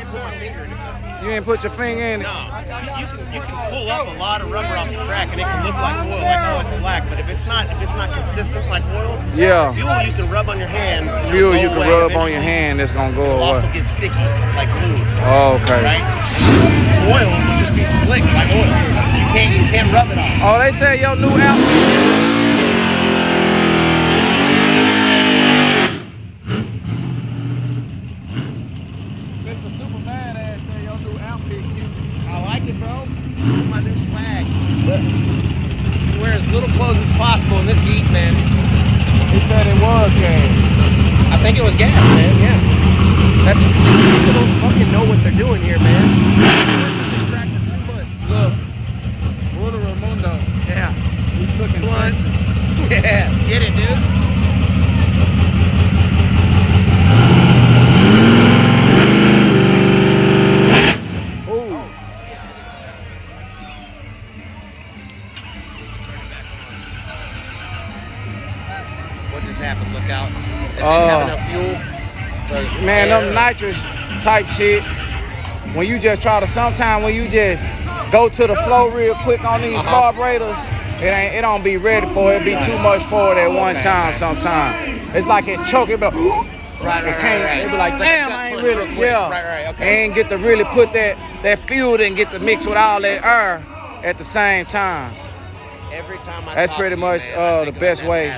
ain't put my finger in it. You ain't put your finger in it? No. You can pull up a lot of rubber off the track and it can look like oil, like oh it's black, but if it's not consistent like oil, yeah. Fuel you can rub on your hands. Fuel you can rub on your hand, it's gonna go away. It'll also get sticky like glue. Oh, okay. Right? Oil will just be slick like oil. You can't rub it off. Oh, they say your new outfit. My new swag. Wear as little clothes as possible in this heat, man. He said it was gas. I think it was gas, man. Yeah. That's people don't fucking know what they're doing here, man. This track for 2 months. Look, Rulo Ramundo. Yeah. He's looking sexy. Yeah. Get it, dude. Happen. Look out. They didn't have enough fuel. Man, them nitrous type shit. When you just try to, sometime when you just go to the flow real quick on these carburetors, it don't be ready for it. It be too much for it at one time sometimes. It's like it choke, it be like, right. It be like, damn, I ain't really, Right, okay. Ain't get to really put that fuel and get to mix with all that air at the same time. Every time I That's pretty much the best way.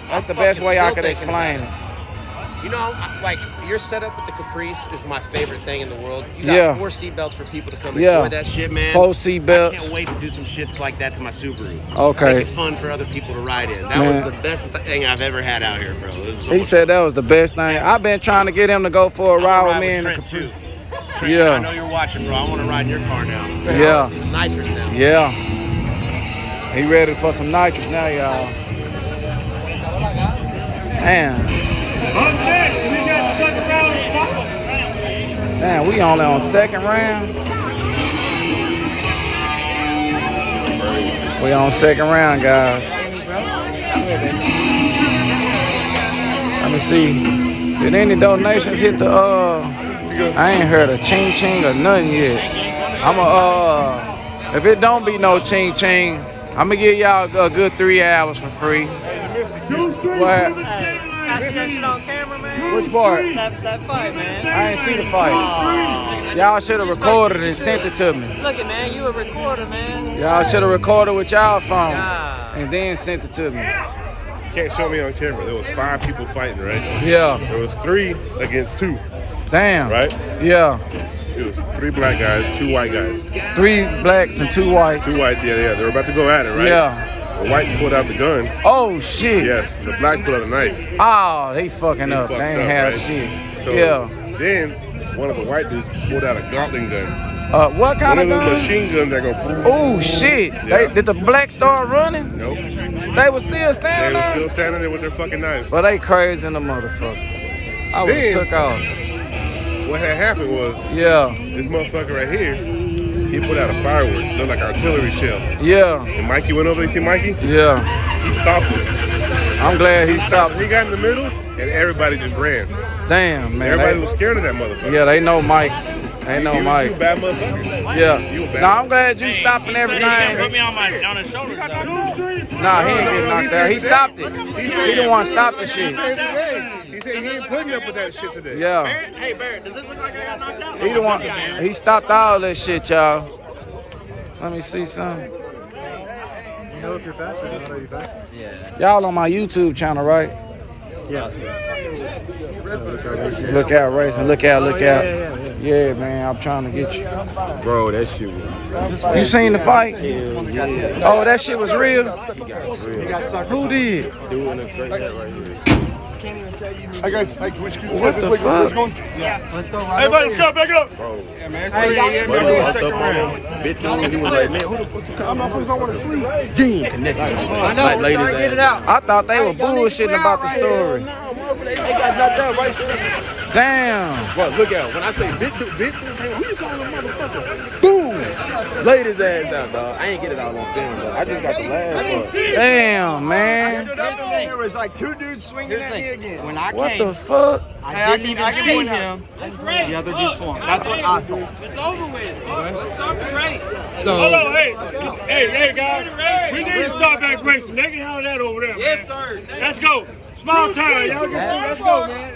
That's the best way I could explain it. You know, like your setup with the Caprice is my favorite thing in the world. You got 4 seatbelts for people to come enjoy that shit, man. 4 seatbelts. I can't wait to do some shit like that to my Subaru. Okay. Make it fun for other people to ride in. That was the best thing I've ever had out here, bro. He said that was the best thing. I've been trying to get him to go for a ride with me in the Caprice. Trent, yeah. I know you're watching, bro. I want to ride in your car now. Yeah. Some nitrous now. Yeah. He ready for some nitrous now, y'all. Damn. Damn, we only on second round. We on second round, guys. Let me see. Did any donations hit the I ain't heard a ching ching or nothing yet. If it don't be no ching ching, I'ma give y'all a good 3 hours for free. What? That's that shit on camera, man. Which part? That fight, man. I ain't see the fight. Y'all should have recorded and sent it to me. Look it, man. You a recorder, man. Y'all should have recorded with y'all phone and then sent it to me. You can't show me on camera. There was 5 people fighting, right? Yeah. There was 3 against 2. Damn. Right? Yeah. It was 3 black guys, 2 white guys. 3 blacks and 2 whites. 2 whites, yeah. They were about to go at it, right? Yeah. The white pulled out the gun. Oh, shit. Yes. The black pulled out a knife. Oh, they fucking up. They ain't have shit. So then one of the white dudes pulled out a Gatling gun. What kind of gun? One of those machine guns that go. Oh, shit. Yeah. Did the black start running? Nope. They were still standing They there? were still standing there with their fucking knives. But they crazy in the motherfucker. I would have took off. What had happened was, this motherfucker right here, he put out a firework, looked like artillery shell. Yeah. And Mikey went over, you see Mikey? Yeah. He stopped it. I'm glad he stopped. He got in the middle, and everybody just ran. Damn, man. Everybody was scared of that motherfucker. Yeah, they know Mike. They know Mike. You a bad motherfucker. Yeah. You a bad No, I'm glad you stopping everything. Put me on his shoulders. Nah, he ain't getting knocked out. He stopped it. He didn't want to stop the shit. He said he ain't putting up with that shit today. Yeah. Hey, Barrett, does it look like I got knocked out? He the one. He stopped all that shit, y'all. Let me see something. You know if you're faster, you know you're faster. Yeah. Y'all on my YouTube channel, right? Yeah. Look out, racing. Look out, look out. Yeah, man, I'm trying to get you. Bro, that shit was. You seen the fight? Yeah. Oh, that shit was real? He got real. Who did? Doing a crazy right here. I got which What the fuck? Let's go. Hey, buddy, let's go back up. Bro. Yeah, man. It's But he walked up on him. Big dude, he was like, man, who the fuck you calling? My folks don't want to sleep. Gene connected. I know. Like, We're trying to get it out. I thought they were bullshitting about the story. No, motherfucker, they got knocked out right there. Damn. Bro, look out. When I say big dude, who you calling a motherfucker? Boom. Laid his ass out, dog. I ain't get it all on film, but I just got the last one. Damn, man. There was like 2 dudes swinging at me again. When I What came, the fuck? I didn't even see him. The other dude saw him. That's what I saw. It's over with. Let's start the race. So, Hold on, hey, guys. We need to start back racing. They can handle that over there, Yes, man. sir. Let's go. Small time, y'all. Let's go, man.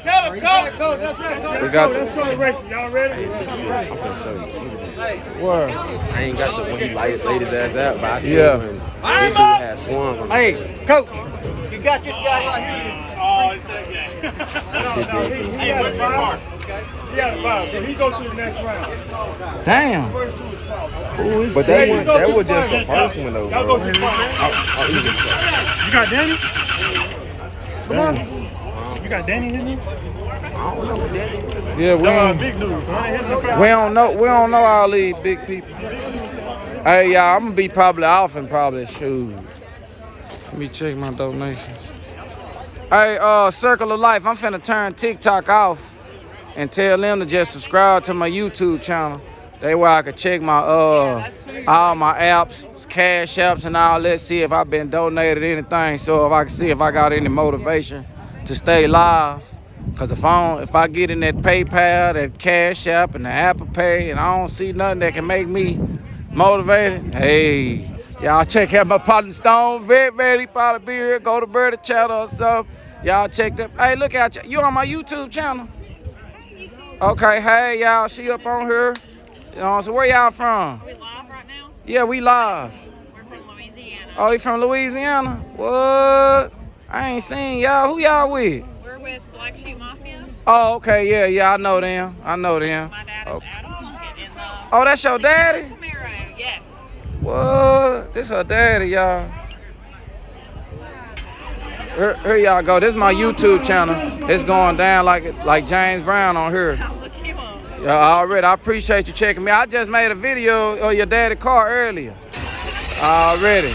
Tell him, coach. We got Let's go racing. Y'all ready? Word. I ain't got the when he laid his ass out, but I see Yeah. when this dude had swung on. Hey, coach, you got this guy right here. Oh, it's okay. He had a foul. He had a foul, so he goes to the next round. Damn. But that was just the first one, though, Y'all go bro. to the front. You got Danny? Come on. You got Danny in you? Yeah, Big news. we don't know all these big people. Hey, y'all, I'm gonna be probably off and probably shoot. Let me check my donations. Hey, Circle of Life, I'm finna turn TikTok off and tell them to just subscribe to my YouTube channel. That way I can check my all my apps, cash apps and all that, see if I've been donated anything, so if I can see if I got any motivation to stay live. Cause if I get in that PayPal, that Cash App, and the Apple Pay, and I don't see nothing that can make me motivated, hey, y'all check out my partner Stone. Very probably be here. Go to Birdie Channel or something. Y'all check that. Hey, look out, you on my YouTube channel? Okay, hey y'all, she up on here. You know, so where y'all from? Are we live right now? Yeah, we live. We're from Louisiana. Oh, you from Louisiana? What? I ain't seen y'all. Who y'all with? We're with Black Sheep Mafia. Oh, okay, yeah, I know them. My dad is Okay. Adam. And, Oh, that's your daddy? Camaro, yes. What? This her daddy, y'all. Here y'all go. This is my YouTube channel. It's going down like James Brown on here. Look him up. Yeah, already. I appreciate you checking me. I just made a video of your daddy car earlier. Already.